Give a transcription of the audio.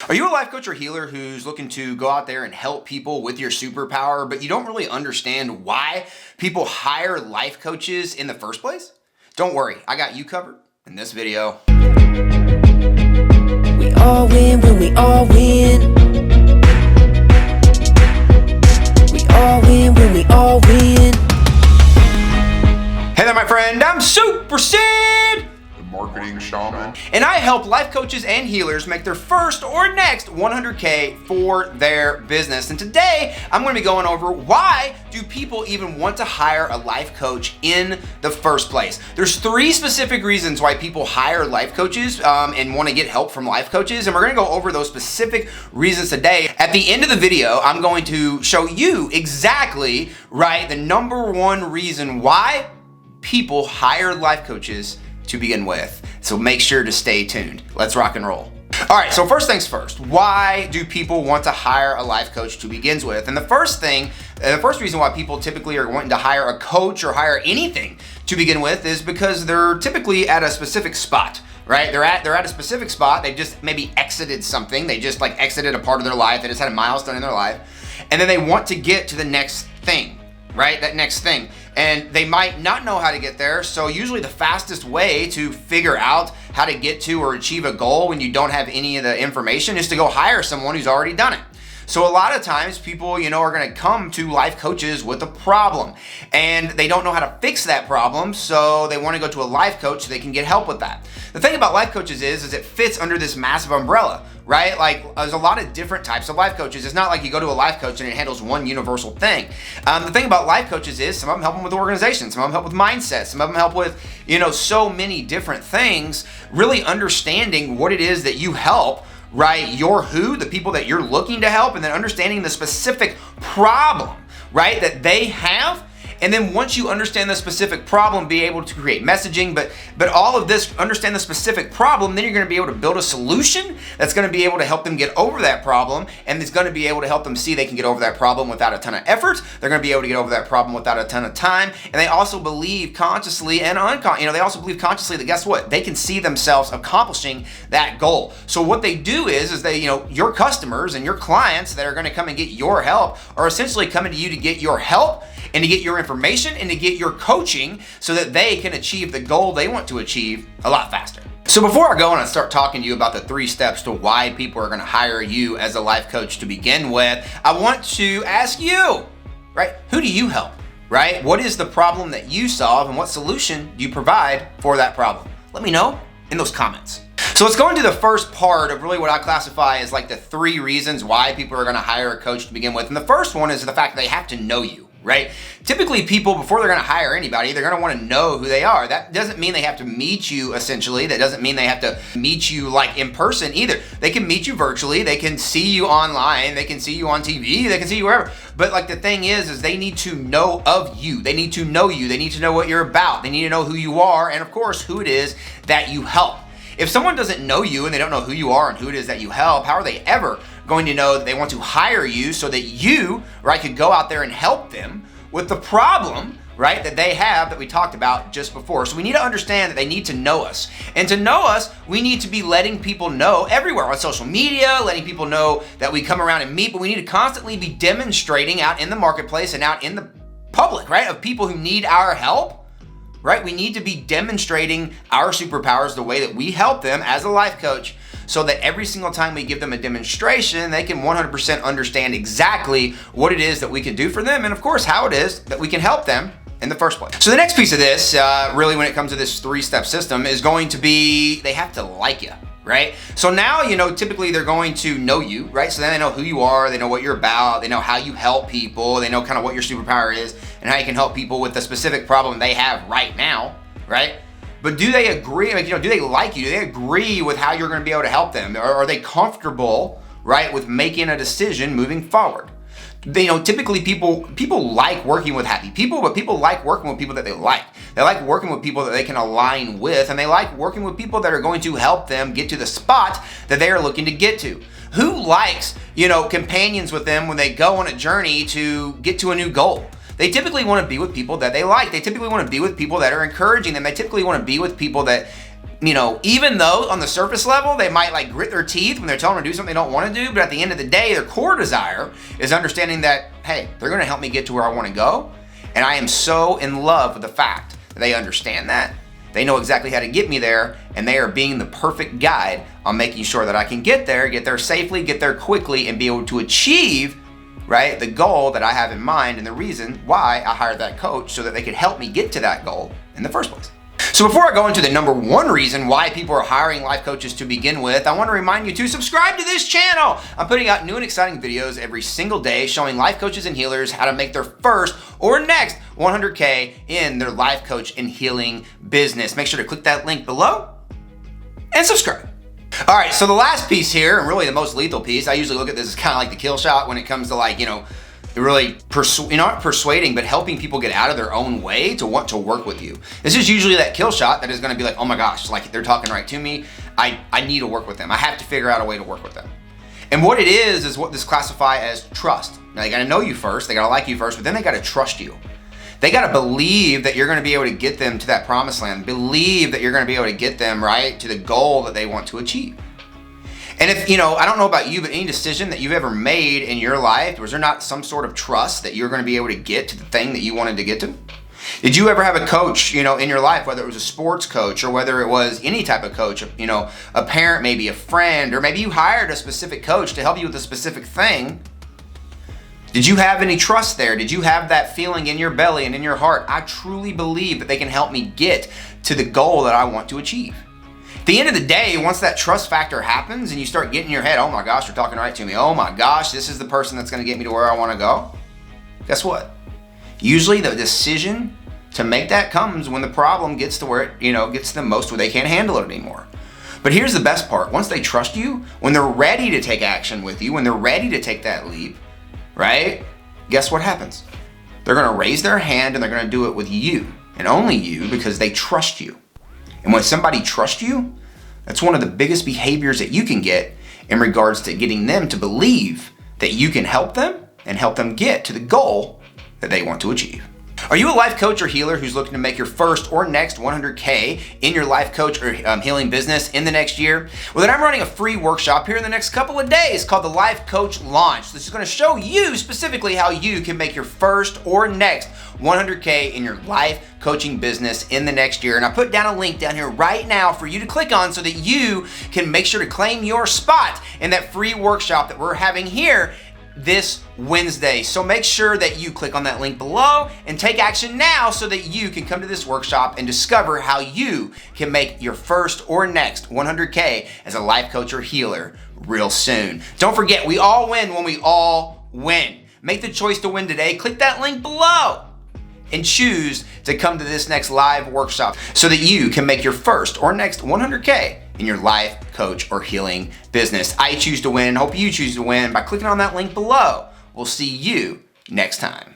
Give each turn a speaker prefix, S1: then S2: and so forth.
S1: Are you a life coach or healer who's looking to go out there and help people with your superpower, but you don't really understand why people hire life coaches in the first place? Don't worry, I got you covered in this video.
S2: We all win when we all win. We all win when we all win.
S1: Hey there, my friend, I'm Super Sid,
S3: Marketing Shaman.
S1: and I help life coaches and healers make their first or next 100K for their business. And today I'm going to be going over why do people even want to hire a life coach in the first place. There's 3 specific reasons why people hire life coaches and want to get help from life coaches, and we're going to go over those specific reasons today. At the end of the video, I'm going to show you exactly the number 1 reason why people hire life coaches to begin with. So make sure to stay tuned. Let's rock and roll. All right, so first things first, why do people want to hire a life coach to begin with? And the first reason why people typically are wanting to hire a coach or hire anything to begin with is because they're typically at a specific spot. Right? They're at a specific spot. They've just maybe exited something. They just exited a part of their life. They just had a milestone in their life. And then they want to get to the next thing, right? That next thing. And they might not know how to get there. So usually the fastest way to figure out how to get to or achieve a goal when you don't have any of the information is to go hire someone who's already done it. So a lot of times people, are going to come to life coaches with a problem and they don't know how to fix that problem. So they want to go to a life coach so they can get help with that. The thing about life coaches is it fits under this massive umbrella, right? There's a lot of different types of life coaches. It's not like you go to a life coach and it handles one universal thing. The thing about life coaches is some of them help them with organization, some of them help with mindset, some of them help with, so many different things, really understanding what it is that you help, right? Your who, the people that you're looking to help, and then understanding the specific problem, right, that they have. And then once you understand the specific problem, be able to create messaging, but all of this, understand the specific problem, then you're going to be able to build a solution that's going to be able to help them get over that problem, and it's going to be able to help them see they can get over that problem without a ton of effort. They're going to be able to get over that problem without a ton of time, and they also believe consciously and they also believe consciously that guess what? They can see themselves accomplishing that goal. So what they do is they, your customers and your clients that are going to come and get your help are essentially coming to you to get your help and to get your information and to get your coaching so that they can achieve the goal they want to achieve a lot faster. So before I go on and start talking to you about the 3 steps to why people are going to hire you as a life coach to begin with, I want to ask you, right? Who do you help, right? What is the problem that you solve and what solution do you provide for that problem? Let me know in those comments. So let's go into the first part of really what I classify as the 3 reasons why people are going to hire a coach to begin with. And the first one is the fact that they have to know you. Right? Typically people, before they're going to hire anybody, they're going to want to know who they are. That doesn't mean they have to meet you essentially. That doesn't mean they have to meet you in person either. They can meet you virtually. They can see you online. They can see you on TV. They can see you wherever. But the thing is they need to know of you. They need to know you. They need to know what you're about. They need to know who you are and of course who it is that you help. If someone doesn't know you and they don't know who you are and who it is that you help, how are they ever going to know that they want to hire you so that you, could go out there and help them with the problem, that they have that we talked about just before. So we need to understand that they need to know us. And to know us, we need to be letting people know everywhere on social media, letting people know that we come around and meet, but we need to constantly be demonstrating out in the marketplace and out in the public, of people who need our help. Right? We need to be demonstrating our superpowers the way that we help them as a life coach so that every single time we give them a demonstration, they can 100% understand exactly what it is that we can do for them and of course how it is that we can help them in the first place. So the next piece of this, really when it comes to this 3-step system is going to be they have to like you. Right? So now, typically they're going to know you, right? So then they know who you are, they know what you're about, they know how you help people, they know kind of what your superpower is and how you can help people with the specific problem they have right now, right? But do they agree, do they like you? Do they agree with how you're going to be able to help them? Or are they comfortable, right, with making a decision moving forward? Typically people like working with happy people, but people like working with people that they like. They like working with people that they can align with, and they like working with people that are going to help them get to the spot that they are looking to get to. Who likes, companions with them when they go on a journey to get to a new goal? They typically want to be with people that they like. They typically want to be with people that are encouraging them. They typically want to be with people that even though on the surface level, they might like grit their teeth when they're telling them to do something they don't want to do, but at the end of the day, their core desire is understanding that, hey, they're going to help me get to where I want to go. And I am so in love with the fact that they understand that. They know exactly how to get me there, and they are being the perfect guide on making sure that I can get there safely, get there quickly, and be able to achieve, right, the goal that I have in mind and the reason why I hired that coach so that they could help me get to that goal in the first place. So before I go into the number one reason why people are hiring life coaches to begin with, I want to remind you to subscribe to this channel. I'm putting out new and exciting videos every single day showing life coaches and healers how to make their first or next 100K in their life coach and healing business. Make sure to click that link below and subscribe. All right, so the last piece here, and really the most lethal piece, I usually look at this as kind of like the kill shot when it comes to like, really not persuading, but helping people get out of their own way to want to work with you. This is usually that kill shot that is going to be like, oh my gosh, like they're talking right to me. I need to work with them. I have to figure out a way to work with them. And what it is what this classify as trust. Now they got to know you first, they got to like you first, but then they got to trust you. They got to believe that you're going to be able to get them to that promised land, believe that you're going to be able to get them right to the goal that they want to achieve. And if, I don't know about you, but any decision that you've ever made in your life, was there not some sort of trust that you're going to be able to get to the thing that you wanted to get to? Did you ever have a coach, in your life, whether it was a sports coach or whether it was any type of coach, a parent, maybe a friend, or maybe you hired a specific coach to help you with a specific thing? Did you have any trust there? Did you have that feeling in your belly and in your heart? I truly believe that they can help me get to the goal that I want to achieve. At the end of the day, once that trust factor happens and you start getting in your head, oh my gosh, you're talking right to me. Oh my gosh, this is the person that's going to get me to where I want to go. Guess what? Usually the decision to make that comes when the problem gets to where it, gets to the most where they can't handle it anymore. But here's the best part. Once they trust you, when they're ready to take action with you, when they're ready to take that leap, right? Guess what happens? They're going to raise their hand and they're going to do it with you and only you because they trust you. And when somebody trusts you, that's one of the biggest behaviors that you can get in regards to getting them to believe that you can help them and help them get to the goal that they want to achieve. Are you a life coach or healer who's looking to make your first or next 100K in your life coach or healing business in the next year? Well, then I'm running a free workshop here in the next couple of days called the Life Coach Launch. This is going to show you specifically how you can make your first or next 100K in your life coaching business in the next year. And I put down a link down here right now for you to click on so that you can make sure to claim your spot in that free workshop that we're having here this Wednesday. So make sure that you click on that link below and take action now so that you can come to this workshop and discover how you can make your first or next 100K as a life coach or healer real soon. Don't forget, we all win when we all win. Make the choice to win today. Click that link below and choose to come to this next live workshop so that you can make your first or next 100K in your life, coach, or healing business. I choose to win. Hope you choose to win by clicking on that link below. We'll see you next time.